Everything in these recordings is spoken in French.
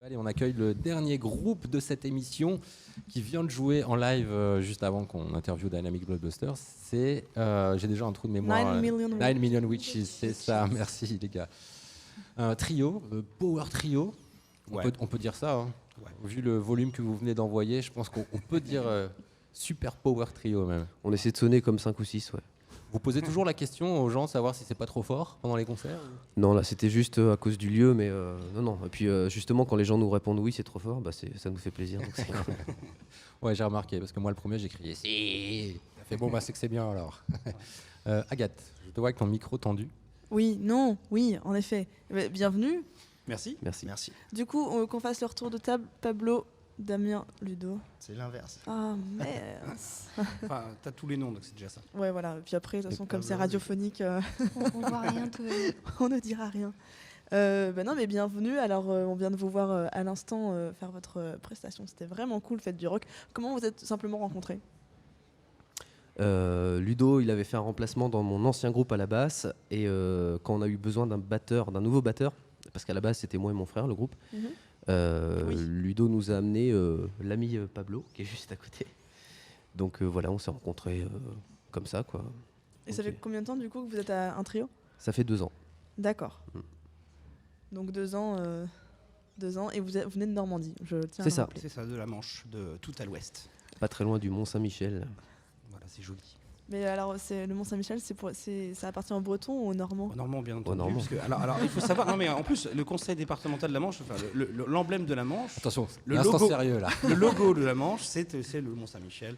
Allez, on accueille le dernier groupe de cette émission qui vient de jouer en live juste avant qu'on interviewe Dynamic Blockbusters. C'est, j'ai déjà un trou de mémoire. 9 Million Witches, c'est ça, merci les gars. Un trio, power trio, on peut dire ça. Hein. Ouais. Vu le volume que vous venez d'envoyer, je pense qu'on peut dire super power trio même. On essaie de sonner comme 5 ou 6, ouais. Vous posez toujours la question aux gens, savoir si c'est pas trop fort pendant les concerts? Non, là c'était juste à cause du lieu, mais non. Et puis justement, quand les gens nous répondent oui, c'est trop fort, bah, ça nous fait plaisir. Donc ouais, j'ai remarqué, parce que moi le premier, j'ai crié si. Ça fait bon, bah c'est que c'est bien alors. Agathe, je te vois avec ton micro tendu. Oui, en effet. Bienvenue. Merci. Du coup, qu'on fasse le retour de table. Pablo, Damien, Ludo. C'est l'inverse. Ah, mince. Enfin, t'as tous les noms, donc c'est déjà ça. Ouais, voilà. Puis après, de toute façon, comme c'est radiophonique, on voit rien. On ne dira rien. Non, mais bienvenue. Alors, on vient de vous voir à l'instant faire votre prestation. C'était vraiment cool, faites du rock. Comment vous êtes simplement rencontrés? Ludo, il avait fait un remplacement dans mon ancien groupe à la basse, et quand on a eu besoin d'un nouveau batteur, parce qu'à la base c'était moi et mon frère le groupe, oui. Ludo nous a amené l'ami Pablo qui est juste à côté. Donc voilà, on s'est rencontrés comme ça, quoi. Et ça fait combien de temps du coup que vous êtes un trio? Ça fait 2 ans. D'accord. Donc 2 ans, et vous venez de Normandie, je tiens à le rappeler. C'est ça, de la Manche, de tout à l'ouest. Pas très loin du Mont-Saint-Michel. Voilà, c'est joli. Mais alors, le Mont-Saint-Michel, ça appartient aux Bretons ou aux Normands? Aux Normands, bien entendu. Parce que, alors, il faut savoir, non mais en plus, le conseil départemental de la Manche, enfin, l'emblème de la Manche. Attention, le logo sérieux là. Le logo de la Manche, c'est le Mont-Saint-Michel.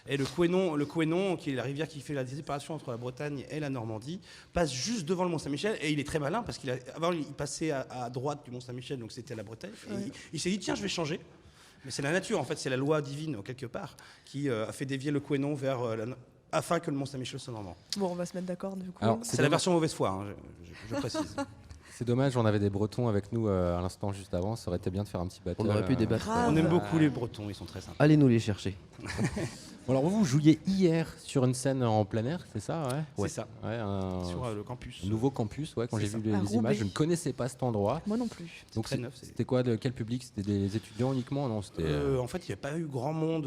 Et le Couesnon, qui est la rivière qui fait la séparation entre la Bretagne et la Normandie, passe juste devant le Mont-Saint-Michel. Et il est très malin parce qu'avant, il passait à droite du Mont-Saint-Michel, donc c'était la Bretagne. Et il s'est dit, tiens, je vais changer. Mais c'est la nature, en fait, c'est la loi divine, quelque part, qui a fait dévier le Couesnon vers afin que le Mont-Saint-Michel soit normand. Bon, on va se mettre d'accord, du coup. Alors, c'est la version mauvaise foi, hein, je précise. C'est dommage, on avait des Bretons avec nous à l'instant juste avant, ça aurait été bien de faire un petit battle. On aurait pu débattre. On aime beaucoup les Bretons, ils sont très sympas. Allez nous les chercher. Bon, alors vous jouiez hier sur une scène en plein air, c'est ça? Ouais. C'est ça, sur le campus. Nouveau campus, quand j'ai vu les images, je ne connaissais pas cet endroit. Moi non plus. Donc c'était quoi, de quel public? C'était des étudiants uniquement? Non, en fait, il n'y a pas eu grand monde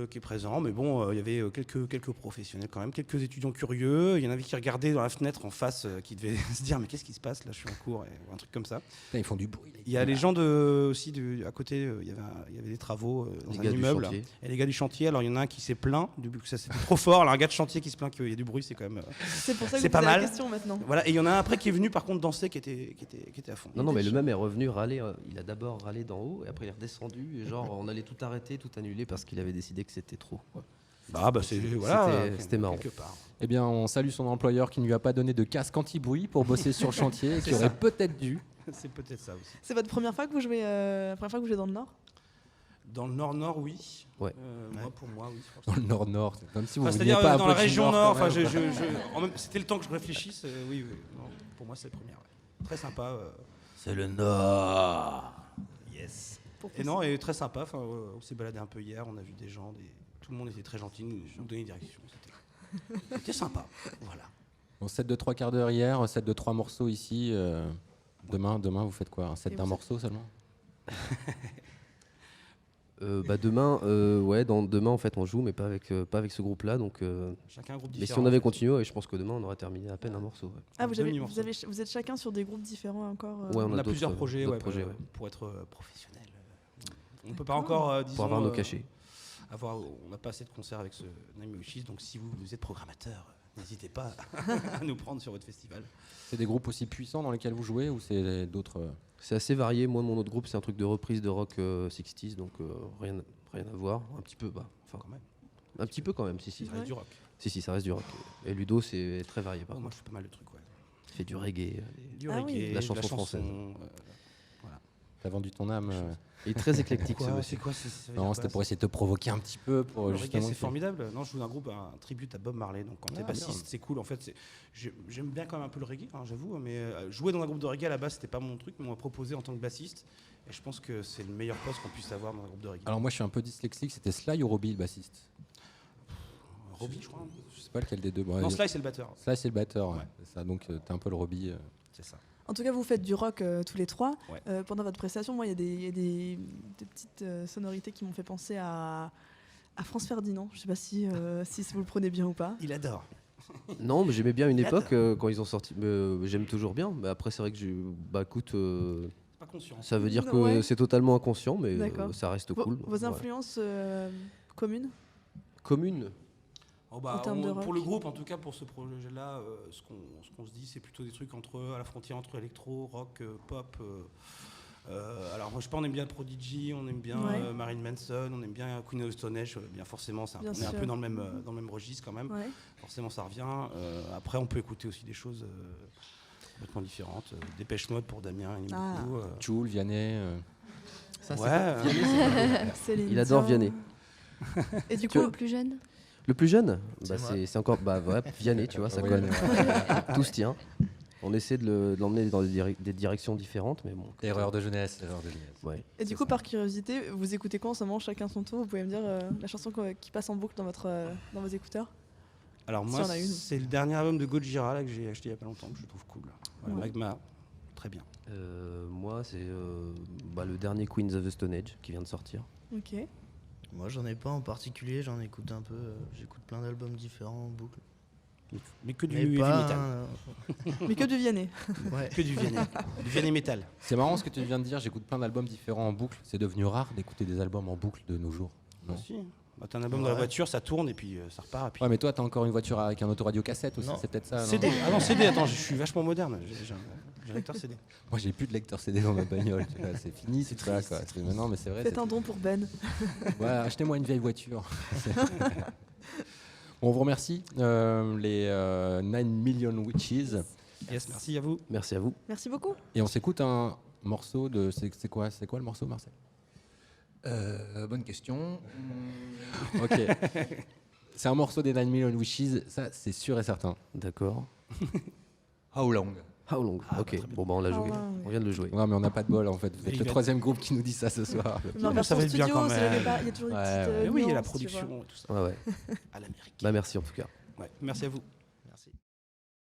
qui est présent, mais bon, il y avait quelques professionnels quand même, quelques étudiants curieux. Il y en avait qui regardaient dans la fenêtre en face, qui devaient se dire mais qu'est-ce qui se passe là, je suis en cours, ou un truc comme ça. Putain, ils font du bruit. Il y a les gens aussi à côté, il y avait des travaux dans un immeuble. Et les gars du chantier, alors il y en a un qui s'est plaint, que ça c'était trop fort. Alors un gars de chantier qui se plaint qu'il y a du bruit, c'est quand même. C'est pour ça que c'est pas mal. La question maintenant. Voilà, et il y en a un après qui est venu par contre danser, qui était à fond. Non, mais le même est revenu râler. Il a d'abord râlé d'en haut et après il est redescendu. Et genre on allait tout arrêter, tout annuler parce qu'il avait décidé que c'était trop. C'était marrant. Eh bien, on salue son employeur qui ne lui a pas donné de casque anti-bruit pour bosser sur le chantier, qui aurait peut-être dû. C'est peut-être ça aussi. C'est votre première fois que vous jouez, dans le Nord? Dans le Nord, oui. Ouais. Pour moi, oui. Dans le Nord, c'est comme si vous c'est-à-dire pas dans la région Nord. C'était le temps que je réfléchisse. Oui. Non, pour moi, c'est la première. Ouais. Très sympa. C'est le Nord. Yes. Et très sympa. On s'est baladé un peu hier. On a vu des gens. Tout le monde était très gentil. Nous donnait des directions. C'était sympa. Voilà. Bon, set de 3 quarts d'heure hier, set de 3 morceaux ici. Demain, vous faites quoi? Un set d'un morceau seulement? Demain, demain en fait on joue, mais pas avec ce groupe-là. Donc, chacun un groupe différent. Mais si on avait continué, je pense que demain on aurait terminé à peine un morceau. Ouais. Ah, vous êtes chacun sur des groupes différents encore? Ouais, on a plusieurs projets, pour être professionnel. On ne peut pas encore, disons, pour avoir nos cachets. On n'a pas assez de concerts avec ce Nine Witches, donc si vous êtes programmateur, n'hésitez pas à nous prendre sur votre festival. C'est des groupes aussi puissants dans lesquels vous jouez ou c'est d'autres? C'est assez varié. Moi, mon autre groupe, c'est un truc de reprise de rock 60s, donc rien à voir. Un petit peu, quand même. Un petit peu quand même, si. Ça reste du rock. Si, ça reste du rock. Et Ludo, c'est très varié. Moi, je fais pas mal de trucs, ouais. Il fait du reggae. De la chanson française. Voilà. T'as vendu ton âme. Il est très éclectique, ce monsieur. C'est quoi Non, c'était pour essayer de te provoquer un petit peu. Le reggae, c'est formidable. Non, je joue dans un groupe, un tribute à Bob Marley. Donc, quand t'es bassiste, c'est cool. En fait, j'aime bien quand même un peu le reggae, j'avoue. Mais jouer dans un groupe de reggae à la base, c'était pas mon truc. Mais on m'a proposé en tant que bassiste. Et je pense que c'est le meilleur poste qu'on puisse avoir dans un groupe de reggae. Alors, moi, je suis un peu dyslexique. C'était Sly ou Robbie, le bassiste? Robbie, je crois. Je sais pas lequel des deux. Non, Sly, c'est le batteur. Sly, c'est le batteur. Ouais. C'est ça. Donc, t'es un peu le Robbie. C'est ça. En tout cas, vous faites du rock tous les trois. Ouais. Pendant votre prestation, moi, il y a des petites sonorités qui m'ont fait penser à France Ferdinand. Je ne sais pas si vous le prenez bien ou pas. Il adore. Non, mais j'aimais bien une époque quand ils ont sorti. J'aime toujours bien. Mais après, c'est vrai que écoute, Pas conscient. ça veut dire que Ouais. c'est totalement inconscient, mais D'accord. ça reste cool. Vos Voilà. influences communes Commune. Oh bah, En termes de rock. pour le groupe, en tout cas pour ce projet-là, ce qu'on se dit, c'est plutôt des trucs à la frontière entre électro, rock, pop. Alors moi, je sais pas, on aime bien Prodigy, on aime bien Ouais. Marilyn Manson, on aime bien Queen of the Stone Age. Bien forcément, on est un sûr. peu dans le même registre quand même. Ouais. Forcément, ça revient. Après, on peut écouter aussi des choses complètement différentes. Dépêche Mode pour Damien, il aime Ah. beaucoup. Jules, Vianney. Ça, c'est Ouais. Céline Il adore Dion. Vianney. Et du Tu coup, Le plus jeune. Le plus jeune, C'est moi. c'est encore Vianney, tu vois, ça Ouais, colle. ouais. Tout se tient. On essaie de l'emmener dans des directions différentes, mais bon. Erreur de jeunesse, erreur de jeunesse. Ouais. et du coup, par curiosité, vous écoutez quoi en ce moment, chacun son tour? Vous pouvez me dire la chanson qui passe en boucle dans vos écouteurs? Alors Si moi, on a une. c'est le dernier album de Gojira là, que j'ai acheté il y a pas longtemps, que je trouve cool. Voilà, Ouais. Magma, très bien. Moi, c'est le dernier Queens of the Stone Age qui vient de sortir. Ok. Moi, j'en ai pas en particulier, j'en écoute un peu. J'écoute plein d'albums différents en boucle. Mais que du Mais heavy pas. metal. Mais que du Vianney. Ouais. Que du Vianney. Du Vianney metal. C'est marrant ce que tu viens de dire, j'écoute plein d'albums différents en boucle. C'est devenu rare d'écouter des albums en boucle de nos jours. Non. Si. Bah, t'as un album dans la Ouais. voiture, ça tourne et puis ça repart. Et puis... Ouais, mais toi, t'as encore une voiture avec un autoradio cassette aussi, Non. c'est peut-être ça. non CD. Ah non, CD, attends, je suis vachement moderne. J'ai un lecteur CD. Moi, j'ai plus de lecteur CD dans ma bagnole. Tu vois, c'est fini, c'est ça. Quoi. Non, mais c'est vrai. Faites un don pour Ben. Ouais, achetez-moi une vieille voiture. Bon, on vous remercie, les 9 Million Witches. Yes, merci à vous. Merci à vous. Merci beaucoup. Et on s'écoute un morceau de. C'est quoi le morceau, Marcel? Bonne question. Ok. C'est un morceau des 9 Million Witches, ça, c'est sûr et certain. D'accord. How long? How long? Ok, bon, bah on l'a joué. Ah ouais. On vient de le jouer. Non, mais on n'a pas de bol en fait. Vous êtes Il le vient- troisième groupe qui nous dit ça ce soir. Mais en ça version va être bien studio, quand il y même. a toujours une Ouais, petite. ouais. Mais oui, il y a la nuance, tu vois. production et tout ça. Ouais, ouais. À l'américaine. Bah, merci en tout cas. Ouais, merci à vous.